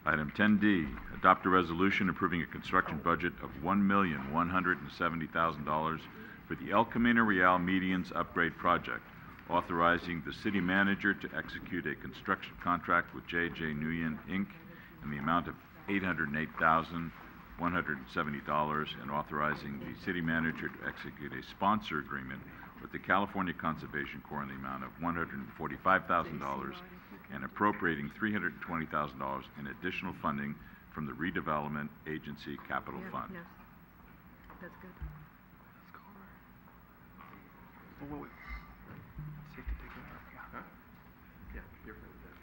Item 10D, adopt a resolution approving a construction budget of $1,170,000 for the El Camino Real Medians Upgrade Project, authorizing the city manager to execute a construction contract with J.J. Nguyen, Inc. in the amount of $808,170 and authorizing the city manager to execute a sponsor agreement with the California Conservation Corps in the amount of $145,000 and appropriating $320,000 in additional funding from the Redevelopment Agency Capital Fund. Yes. That's good. Oh, wait. Safe to take it out. Yeah. Yeah, you're good with that.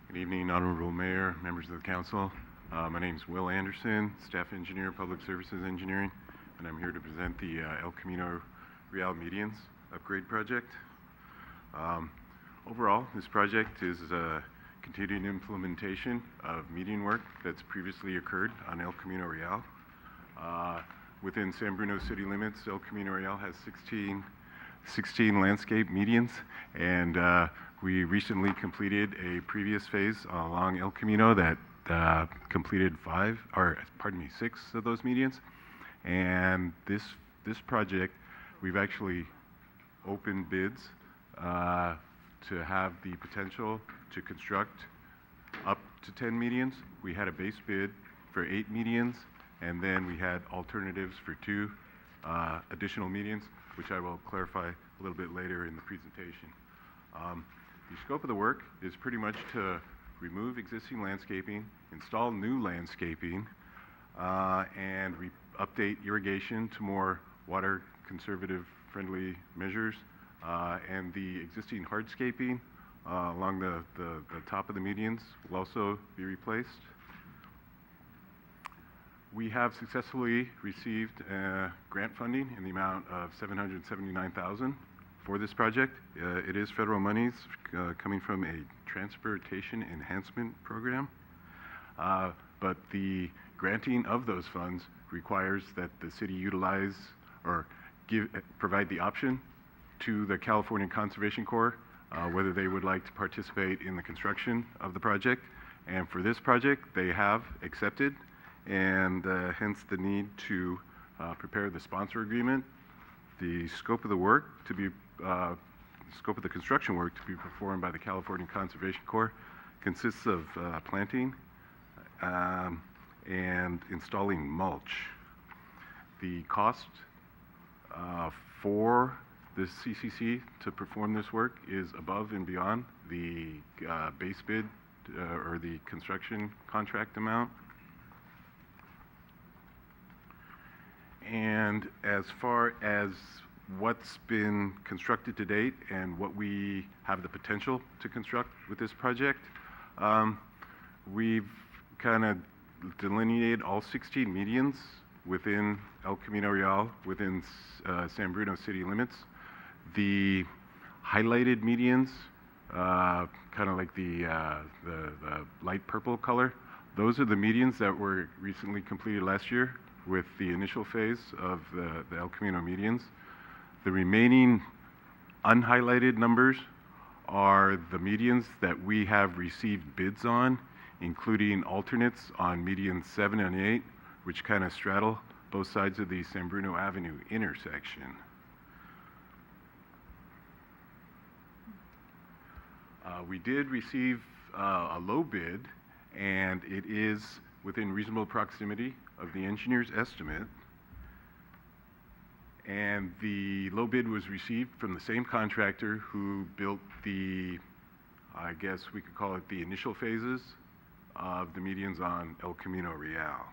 Good evening, Honorable Mayor, members of the council. My name is Will Anderson, Staff Engineer, Public Services Engineering, and I'm here to present the El Camino Real Medians Upgrade Project. Overall, this project is a continued implementation of median work that's previously occurred on El Camino Real. Within San Bruno city limits, El Camino Real has 16 landscape medians, and we recently completed a previous phase along El Camino that completed 6 of those medians. And this project, we've actually opened bids to have the potential to construct up to 10 medians. We had a base bid for 8 medians, and then we had alternatives for 2 additional medians, which I will clarify a little bit later in the presentation. The scope of the work is pretty much to remove existing landscaping, install new landscaping, and update irrigation to more water conservative friendly measures, and the existing hardscaping along the top of the medians will also be replaced. We have successfully received grant funding in the amount of $779,000 for this project. It is federal monies coming from a transportation enhancement program, but the granting of those funds requires that the city utilize or provide the option to the California Conservation Corps whether they would like to participate in the construction of the project. And for this project, they have accepted, and hence the need to prepare the sponsor agreement. The scope of the work to be scope of the construction work to be performed by the California Conservation Corps consists of planting and installing mulch. The cost for the CCC to perform this work is above and beyond the base bid or the construction contract amount. And as far as what's been constructed to date and what we have the potential to construct with this project, we've kind of delineated all 16 medians within El Camino Real, within San Bruno city limits. The highlighted medians, kind of like the light purple color, those are the medians that were recently completed last year with the initial phase of the El Camino medians. The remaining unhighlighted numbers are the medians that we have received bids on, including alternates on medians 7 and 8, which kind of straddle both sides of the San Bruno Avenue intersection. We did receive a low bid, and it is within reasonable proximity of the engineer's estimate. And the low bid was received from the same contractor who built the, I guess we could call it the initial phases of the medians on El Camino Real.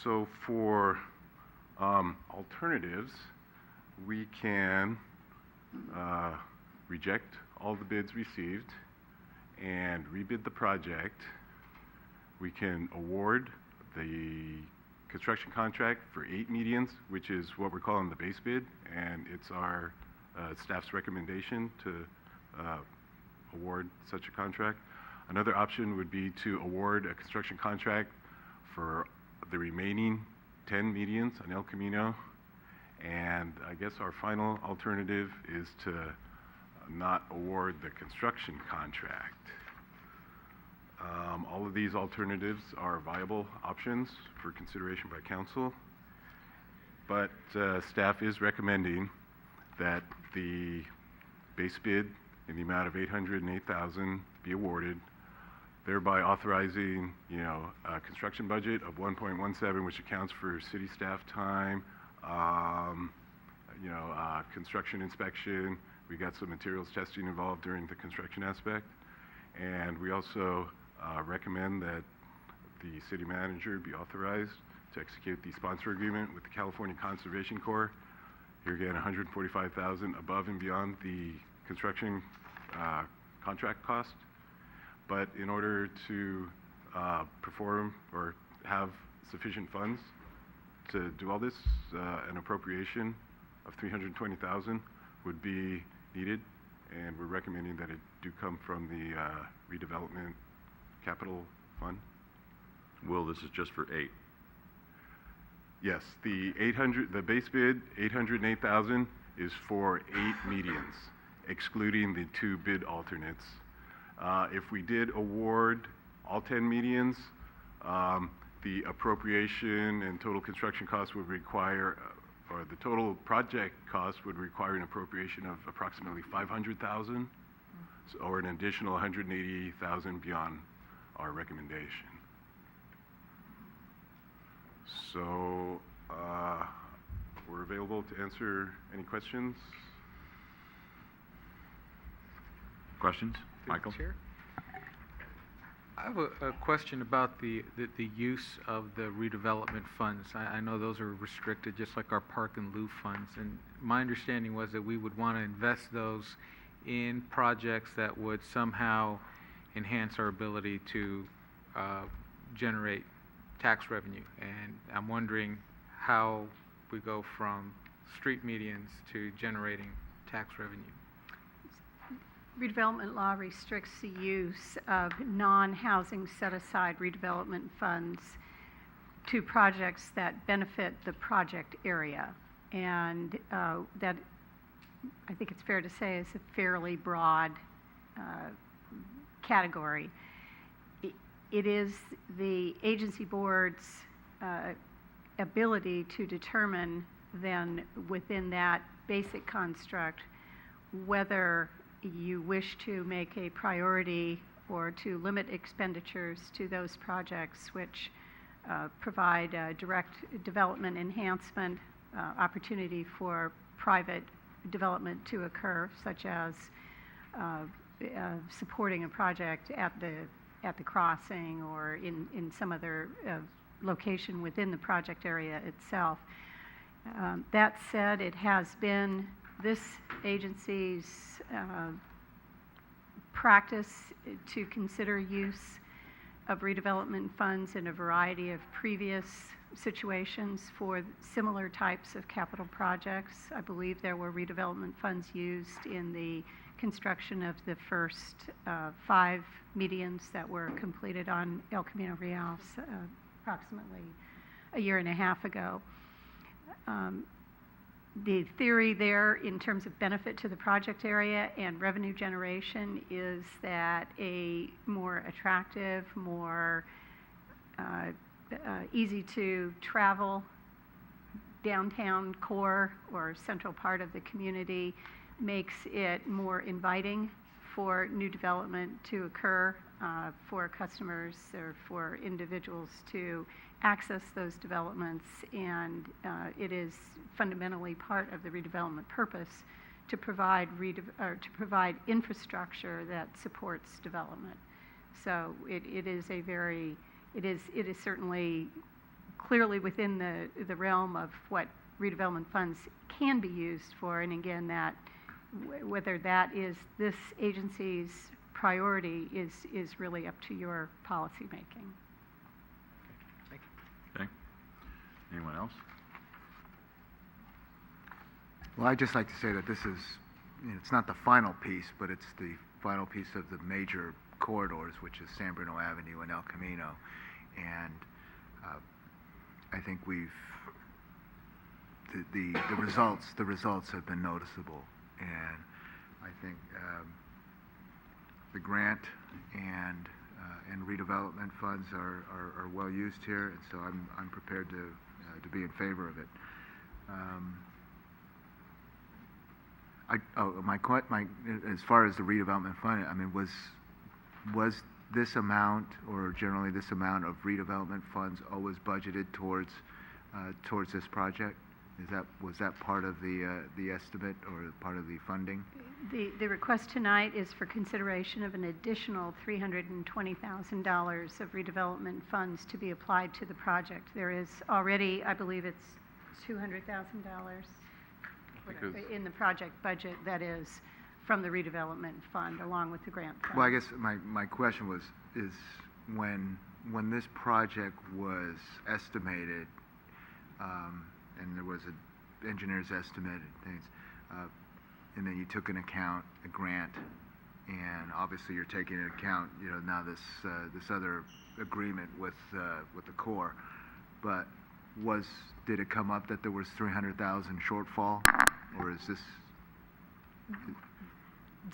So for alternatives, we can reject all the bids received and rebid the project. We can award the construction contract for 8 medians, which is what we're calling the base bid, and it's our staff's recommendation to award such a contract. Another option would be to award a construction contract for the remaining 10 medians on El Camino. And I guess our final alternative is to not award the construction contract. All of these alternatives are viable options for consideration by council, but staff is recommending that the base bid in the amount of $808,000 be awarded, thereby authorizing, a construction budget of 1.17, which accounts for city staff time, construction inspection. We got some materials testing involved during the construction aspect, and we also recommend that the city manager be authorized to execute the sponsor agreement with the California Conservation Corps. Here again, $145,000 above and beyond the construction contract cost. But in order to perform or have sufficient funds to do all this, an appropriation of $320,000 would be needed, and we're recommending that it do come from the redevelopment capital fund. Will, this is just for 8. Yes, the base bid, $808,000, is for 8 medians, excluding the 2 bid alternates. If we did award all 10 medians, the appropriation and total construction costs would require, or the total project cost would require an appropriation of approximately $500,000, or an additional $180,000 beyond our recommendation. So we're available to answer any questions. Questions? Michael? Chair? I have a question about the use of the redevelopment funds. I know those are restricted, just like our park and lieu funds. And my understanding was that we would want to invest those in projects that would somehow enhance our ability to generate tax revenue. And I'm wondering how we go from street medians to generating tax revenue. Redevelopment law restricts the use of non-housing set-aside redevelopment funds to projects that benefit the project area. And that, I think it's fair to say, is a fairly broad category. It is the agency board's ability to determine then within that basic construct whether you wish to make a priority or to limit expenditures to those projects which provide direct development enhancement, opportunity for private development to occur, such as supporting a project at the crossing or in some other location within the project area itself. That said, it has been this agency's practice to consider use of redevelopment funds in a variety of previous situations for similar types of capital projects. I believe there were redevelopment funds used in the construction of the first 5 medians that were completed on El Camino Real approximately a year and a half ago. The theory there in terms of benefit to the project area and revenue generation is that a more attractive, more easy to travel downtown core or central part of the community makes it more inviting for new development to occur, for customers or for individuals to access those developments, and it is fundamentally part of the redevelopment purpose to provide infrastructure that supports development. So it is certainly clearly within the realm of what redevelopment funds can be used for, and again, that whether that is this agency's priority is really up to your policy making. Okay. Anyone else? Well, I'd just like to say that this is it's not the final piece, but it's the final piece of the major corridors, which is San Bruno Avenue and El Camino. And I think the results have been noticeable. And I think the grant and redevelopment funds are well used here, and so I'm prepared to be in favor of it. As far as the redevelopment fund, I mean, was this amount, or generally this amount of redevelopment funds, always budgeted towards this project? Was that part of the estimate or part of the funding? The request tonight is for consideration of an additional $320,000 of redevelopment funds to be applied to the project. There is already, I believe it's $200,000 in the project budget that is from the redevelopment fund along with the grant fund. Well, I guess my question is when this project was estimated, and there was an engineer's estimate and things, and then you took into account a grant, and obviously you're taking into account, now this other agreement with the Corps, but did it come up that there was 300,000 shortfall, or is this?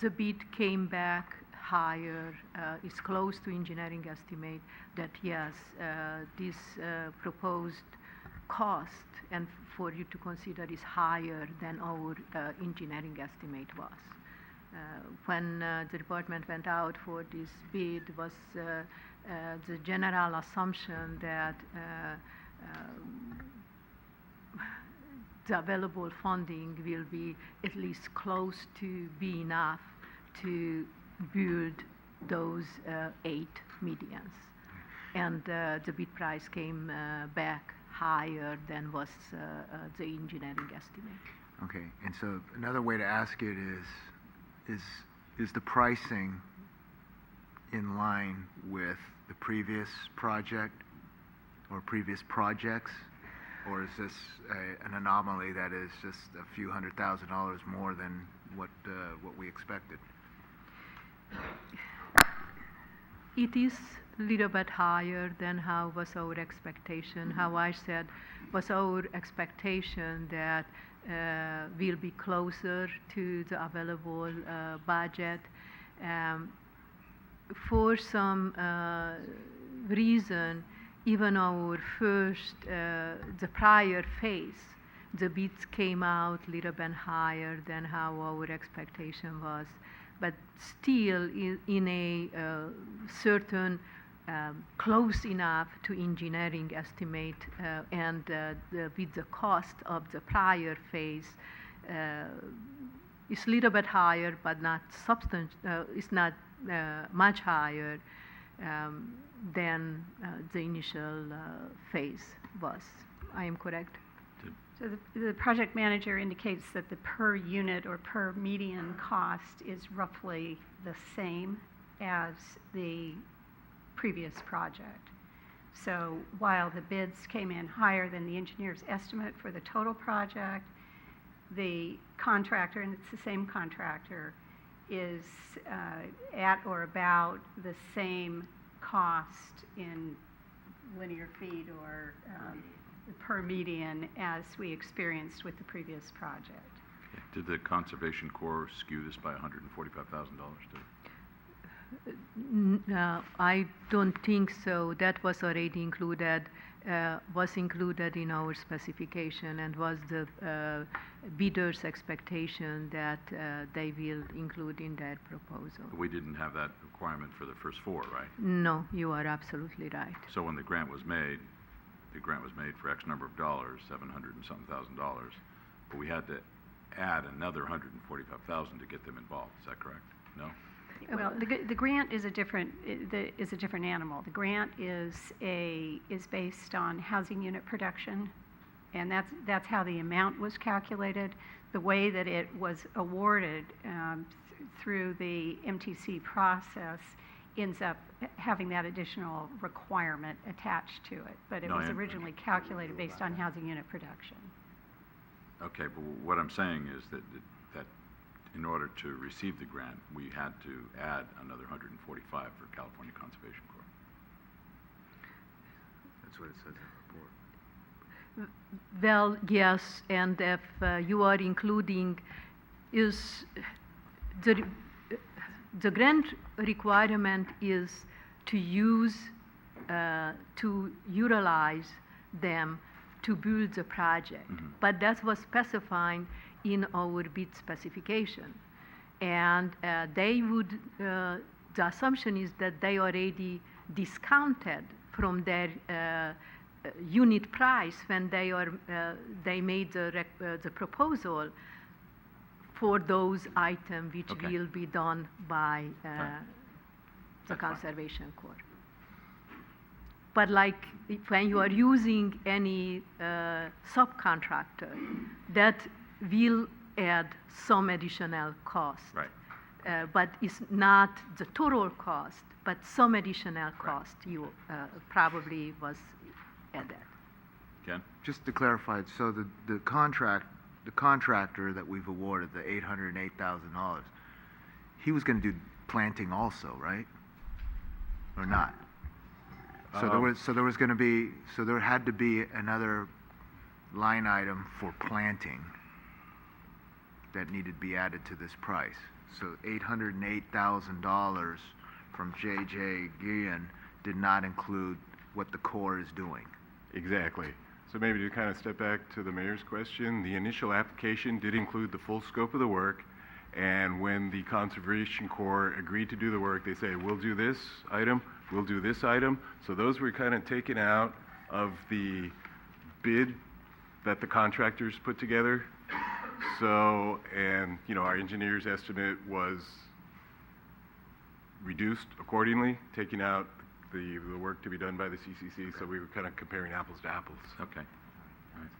The bid came back higher, is close to engineering estimate, that yes, this proposed cost, and for you to consider, is higher than our engineering estimate was. When the department went out for this bid, was the general assumption that the available funding will be at least close to be enough to build those 8 medians. And the bid price came back higher than was the engineering estimate. Okay, and so another way to ask it is the pricing in line with the previous project or previous projects? Or is this an anomaly that is just a few $100,000 more than what we expected? It is a little bit higher than how was our expectation. How I said was our expectation that we'll be closer to the available budget. For some reason, even our first, the prior phase, the bids came out a little bit higher than how our expectation was, but still in a certain close enough to engineering estimate, and with the cost of the prior phase is a little bit higher, but not it's not much higher than the initial phase was. I am correct? So the project manager indicates that the per unit or per median cost is roughly the same as the previous project. So while the bids came in higher than the engineer's estimate for the total project, the contractor, and it's the same contractor, is at or about the same cost in linear feet or per median as we experienced with the previous project. Did the Conservation Corps skew this by $145,000 too? I don't think so. That was already included, in our specification, and was the bidder's expectation that they will include in their proposal. We didn't have that requirement for the first 4, right? No, you are absolutely right. So when the grant was made for X number of dollars, $700 and something thousand, but we had to add another $145,000 to get them involved. Is that correct? No? Well, the grant is a different animal. The grant is based on housing unit production, and that's how the amount was calculated. The way that it was awarded through the MTC process ends up having that additional requirement attached to it. But it was originally calculated based on housing unit production. Okay, but what I'm saying is that in order to receive the grant, we had to add another 145 for California Conservation Corps. That's what it says in the report. Well, yes, and if you are including, is the grant requirement is to use, to utilize them to build the project. Mhm. But that was specified in our bid specification. And they would, the assumption is that they already discounted from their unit price when they made the proposal for those items which Okay. will be done by the That's fine. Conservation Corps. But like when you are using any subcontractor, that will add some additional cost. Right. But it's not the total cost, but some additional cost you probably was added. Ken? Just to clarify, so the contractor that we've awarded, the $808,000, he was going to do planting also, right? Or not? So there had to be another line item for planting that needed to be added to this price. So $808,000 from J.J. Guillen did not include what the Corps is doing. Exactly. So maybe to kind of step back to the mayor's question, the initial application did include the full scope of the work, and when the Conservation Corps agreed to do the work, they say, we'll do this item, we'll do this item. So those were kind of taken out of the bid that the contractors put together. So, and, you know, our engineer's estimate was reduced accordingly, taking out the work to be done by the CCC, so we were kind of comparing apples to apples. Okay. All right.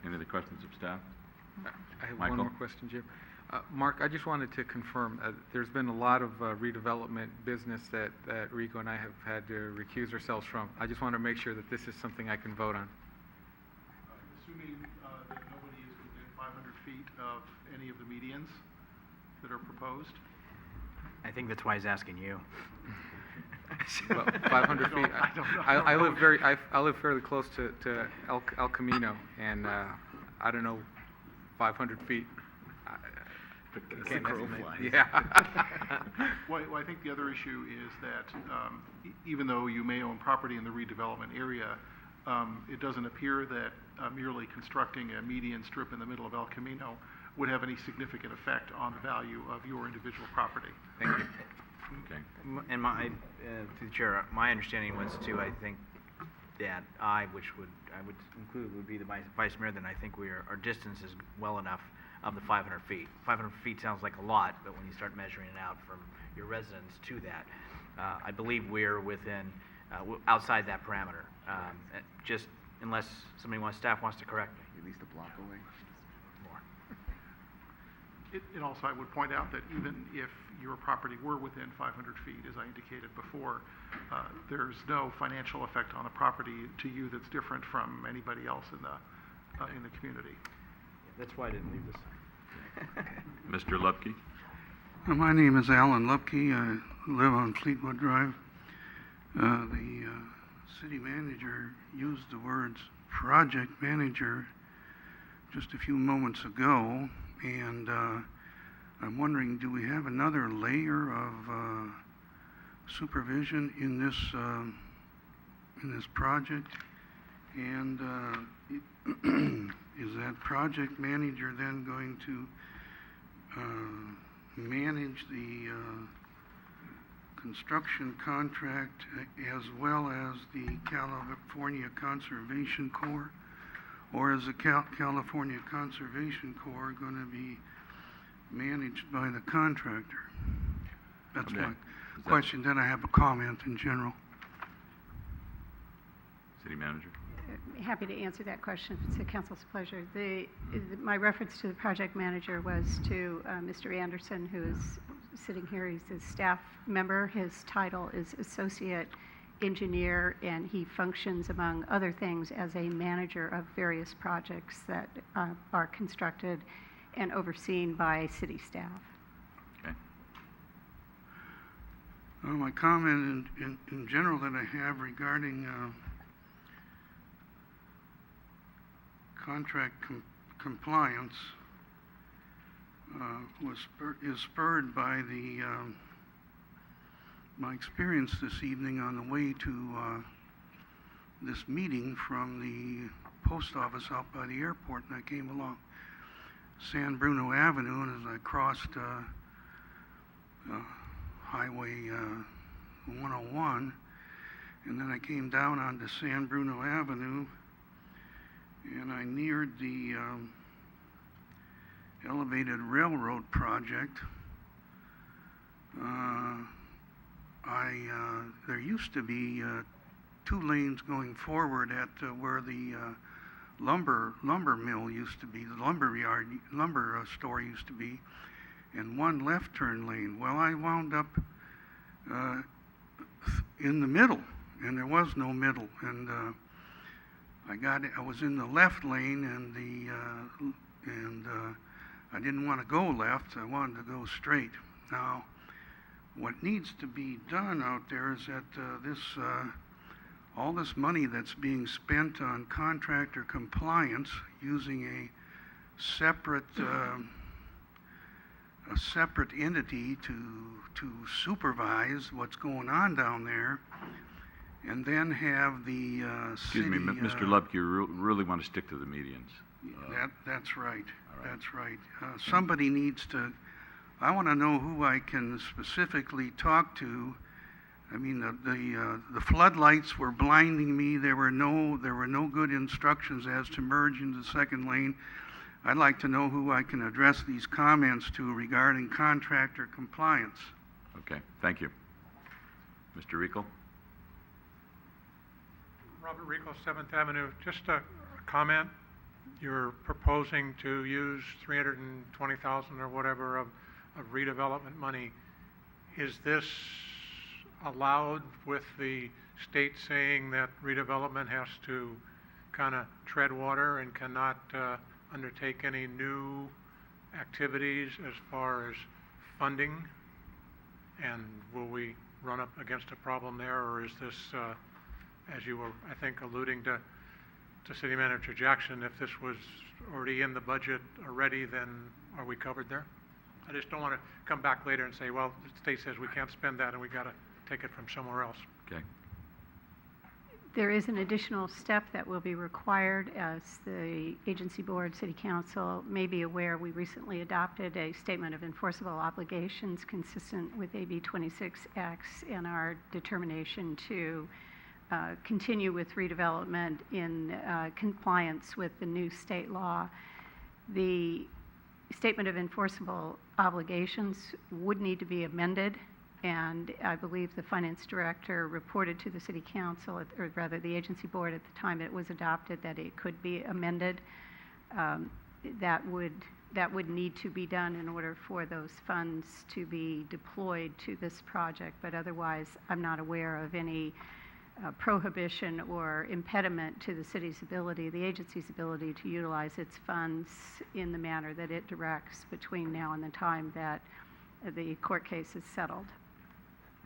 Any other questions of staff? I have Michael? one more question, Jim. Mark, I just wanted to confirm, there's been a lot of redevelopment business that Rico and I have had to recuse ourselves from. I just want to make sure that this is something I can vote on. Assuming that nobody is within 500 feet of any of the medians that are proposed? I think that's why he's asking you. Well, 500 feet. I don't know. I live fairly close to El Camino, and I don't know, 500 feet. As the crow flies. Yeah. Well, I think the other issue is that even though you may own property in the redevelopment area, it doesn't appear that merely constructing a median strip in the middle of El Camino would have any significant effect on the value of your individual property. Thank you. Okay. And through the chair, my understanding was too, I think that I would include would be the vice mayor, then I think our distance is well enough of the 500 feet. 500 feet sounds like a lot, but when you start measuring it out from your residence to that, I believe we're within, outside that parameter. Just unless staff wants to correct me. At least a block away. More. And also, I would point out that even if your property were within 500 feet, as I indicated before, there's no financial effect on the property to you that's different from anybody else in the community. That's why I didn't leave this. Mr. Lupke? My name is Alan Lupke. I live on Fleetwood Drive. The city manager used the words project manager just a few moments ago, and I'm wondering, do we have another layer of supervision in this project? And is that project manager then going to manage the construction contract as well as the California Conservation Corps? Or is the California Conservation Corps going to be managed by the contractor? That's Okay. my Is that- question. Then I have a comment in general. City manager? Happy to answer that question if it's the council's pleasure. My reference to the project manager was to Mr. Anderson, who is sitting here. He's a staff member. His title is associate engineer, and he functions, among other things, as a manager of various projects that are constructed and overseen by city staff. Okay. My comment in general that I have regarding contract compliance is spurred by my experience this evening on the way to this meeting from the post office out by the airport, and I came along San Bruno Avenue, and as I crossed Highway 101, and then I came down onto San Bruno Avenue, and I neared the elevated railroad project. There used to be 2 lanes going forward at where the lumber mill used to be, the lumber store used to be, and 1 left turn lane. Well, I wound up in the middle, and there was no middle, and I was in the left lane, and I didn't want to go left. I wanted to go straight. Now, what needs to be done out there is that all this money that's being spent on contractor compliance using a separate entity to supervise what's going on down there, and then have the Excuse city... me, Mr. Lubke, you really want to stick to the medians. That's right. all right. That's right. Somebody needs to... I want to know who I can specifically talk to. I mean, the floodlights were blinding me. There were no good instructions as to merge into the second lane. I'd like to know who I can address these comments to regarding contractor compliance. Okay, thank you. Mr. Rico? Robert Rico, 7th Avenue. Just a comment. You're proposing to use $320,000 or whatever of redevelopment money. Is this allowed with the state saying that redevelopment has to kind of tread water and cannot undertake any new activities as far as funding? And will we run up against a problem there, or is this, as you were, I think, alluding to City Manager Jackson, if this was already in the budget already, then are we covered there? I just don't want to come back later and say, well, the state says we can't spend that and we got to take it from somewhere else. Okay. There is an additional step that will be required. As the agency board, city council may be aware, we recently adopted a statement of enforceable obligations consistent with AB 26X and our determination to continue with redevelopment in compliance with the new state law. The statement of enforceable obligations would need to be amended, and I believe the finance director reported to the city council, or rather the agency board at the time it was adopted, that it could be amended. That would need to be done in order for those funds to be deployed to this project, but otherwise I'm not aware of any prohibition or impediment to the city's ability, the agency's ability to utilize its funds in the manner that it directs between now and the time that the court case is settled.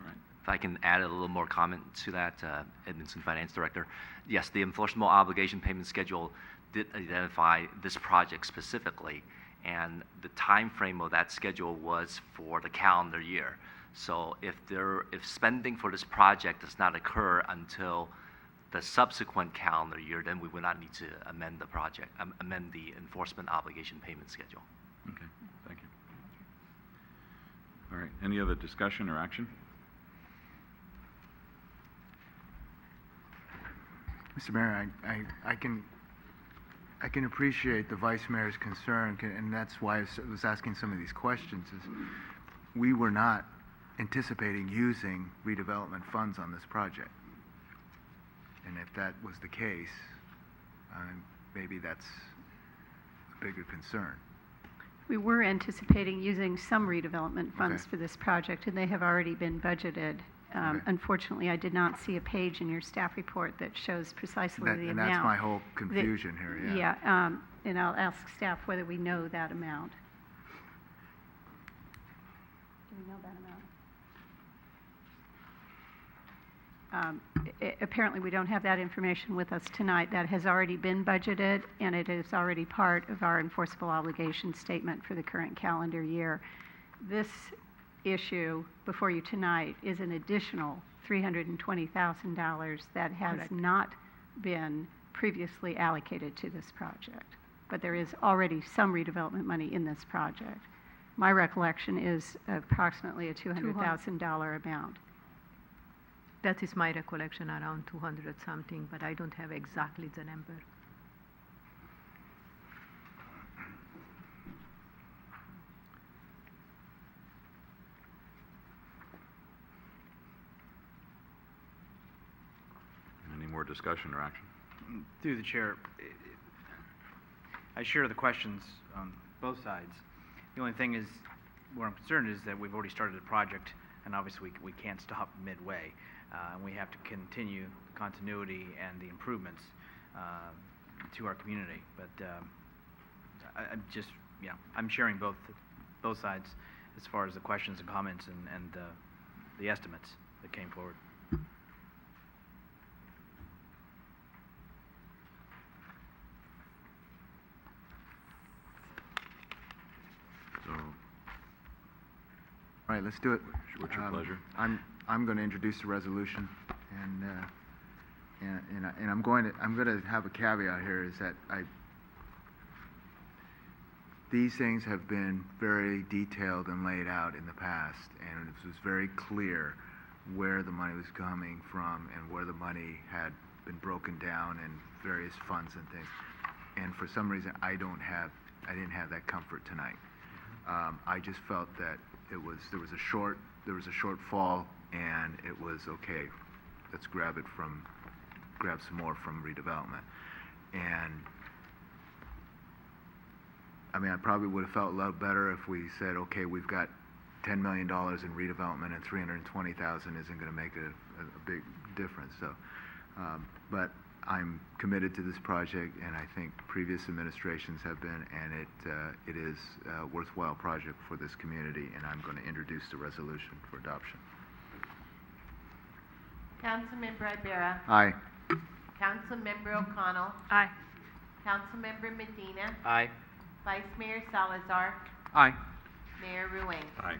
Right. If I can add a little more comment to that, Edmondson Finance Director. Yes, the enforceable obligation payment schedule did identify this project specifically, and the time frame of that schedule was for the calendar year. So if spending for this project does not occur until the subsequent calendar year, then we would not need to amend the project, amend the enforcement obligation payment schedule. Okay, thank you. All right, any other discussion or action? Mr. Mayor, I can appreciate the Vice Mayor's concern, and that's why I was asking some of these questions, is we were not anticipating using redevelopment funds on this project. And if that was the case, maybe that's a bigger concern. We were anticipating using some redevelopment funds Okay. for this project, and they have already been budgeted. Okay. Unfortunately, I did not see a page in your staff report that shows precisely the And amount. that's my whole confusion here, yeah. Yeah, and I'll ask staff whether we know that amount. Do we know that amount? Apparently, we don't have that information with us tonight. That has already been budgeted, and it is already part of our enforceable obligation statement for the current calendar year. This issue before you tonight is an additional $320,000 that has Correct. not been previously allocated to this project. But there is already some redevelopment money in this project. My recollection is approximately a $200,000 amount. That is my recollection, around 200 something, but I don't have exactly the number. Any more discussion or action? Through the chair, I share the questions on both sides. The only thing is, where I'm concerned is that we've already started the project, and obviously we can't stop midway. And we have to continue the continuity and the improvements to our community. But I'm just, I'm sharing both sides as far as the questions and comments and the estimates that came forward. So, All right, let's do it. what's your pleasure? I'm going to introduce the resolution, and I'm going to have a caveat here, is that these things have been very detailed and laid out in the past, and it was very clear where the money was coming from and where the money had been broken down in various funds and things. And for some reason, I didn't have that comfort tonight. I just felt that there was a shortfall, and it was okay. Let's grab some more from redevelopment. And I mean, I probably would have felt a lot better if we said, okay, we've got $10 million in redevelopment, and $320,000 isn't going to make a big difference. So, but I'm committed to this project, and I think previous administrations have been, and it is a worthwhile project for this community, and I'm going to introduce the resolution for adoption. Councilmember Ibarra. Aye. Councilmember O'Connell. Aye. Councilmember Medina. Aye. Vice Mayor Salazar. Aye. Mayor Ruane. Aye.